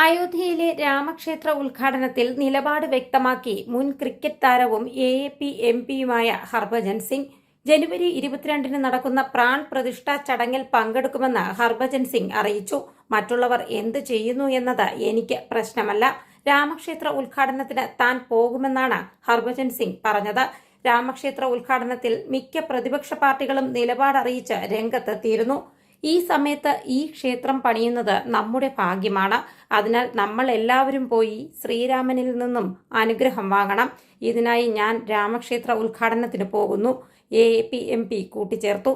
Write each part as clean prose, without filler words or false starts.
അയോധ്യയിലെ രാമക്ഷേത്ര ഉദ്ഘാടനത്തിൽ നിലപാട് വ്യക്തമാക്കി മുൻ ക്രിക്കറ്റ് താരവും AAP MP-യുമായ ഹർഭജൻ സിംഗ്. ജനുവരി 22-ന് നടക്കുന്ന പ്രാൺ പ്രതിഷ്ഠാ ചടങ്ങിൽ പങ്കെടുക്കുമെന്ന് ഹർഭജൻ സിംഗ് അറിയിച്ചു. മറ്റുള്ളവർ എന്ത് ചെയ്യുന്നു എന്നത് എനിക്ക് പ്രശ്നമല്ല. രാമക്ഷേത്ര ഉദ്ഘാടനത്തിന് താൻ പോകുമെന്നാണ് ഹർഭജൻ സിംഗ് പറഞ്ഞത്. രാമക്ഷേത്ര ഉദ്ഘാടനത്തിൽ മിക്ക പ്രതിപക്ഷ പാർട്ടികളും നിലപാടറിയിച്ച് രംഗത്തെത്തിയിരുന്നു. ഈ സമയത്ത് ഈ ക്ഷേത്രം പണിയുന്നത് നമ്മുടെ ഭാഗ്യമാണ്. അതിനാൽ നമ്മൾ എല്ലാവരും പോയി ശ്രീരാമനിൽ നിന്നും അനുഗ്രഹം വാങ്ങണം. ഇതിനായി ഞാൻ രാമക്ഷേത്ര ഉദ്ഘാടനത്തിന് പോകുന്നു, AAP MP കൂട്ടിച്ചേർത്തു.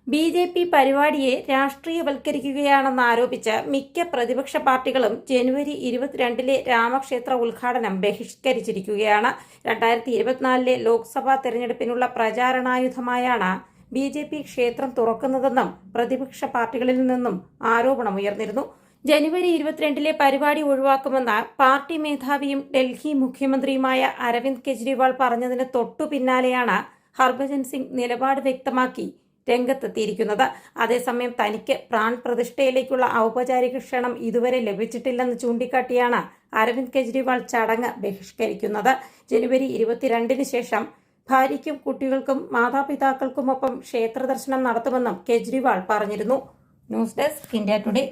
BJP പരിപാടിയെ രാഷ്ട്രീയവൽക്കരിക്കുകയാണെന്നാരോപിച്ച് മിക്ക പ്രതിപക്ഷ പാർട്ടികളും ജനുവരി 22-ലെ രാമക്ഷേത്ര ഉദ്ഘാടനം ബഹിഷ്കരിച്ചിരിക്കുകയാണ്. 2024-ലെ ലോക്സഭാ തെരഞ്ഞെടുപ്പിനുള്ള പ്രചാരണായുധമായാണ് BJP ക്ഷേത്രം തുറക്കുന്നതെന്നും പ്രതിപക്ഷ പാർട്ടികളിൽ നിന്നും ആരോപണമുയർന്നിരുന്നു. ജനുവരി 22-ലെ പരിപാടി ഒഴിവാക്കുമെന്ന് പാർട്ടി മേധാവിയും ഡൽഹി മുഖ്യമന്ത്രിയുമായ അരവിന്ദ് കെജ്രിവാൾ പറഞ്ഞതിന് തൊട്ടു പിന്നാലെയാണ് ഹർഭജൻ സിംഗ് നിലപാട് വ്യക്തമാക്കി രംഗത്തെത്തിയിരിക്കുന്നത്. അതേസമയം തനിക്ക് പ്രാൺ പ്രതിഷ്ഠയിലേക്കുള്ള ഔപചാരിക ക്ഷണം ഇതുവരെ ലഭിച്ചിട്ടില്ലെന്ന് ചൂണ്ടിക്കാട്ടിയാണ് അരവിന്ദ് കെജ്രിവാൾ ചടങ്ങ് ബഹിഷ്കരിക്കുന്നത്. ജനുവരി 22-ന് ശേഷം ഭാര്യയ്ക്കും കുട്ടികൾക്കും മാതാപിതാക്കൾക്കുമൊപ്പം ക്ഷേത്ര ദർശനം നടത്തുമെന്നും കെജ്രിവാൾ പറഞ്ഞിരുന്നു. News desk India today.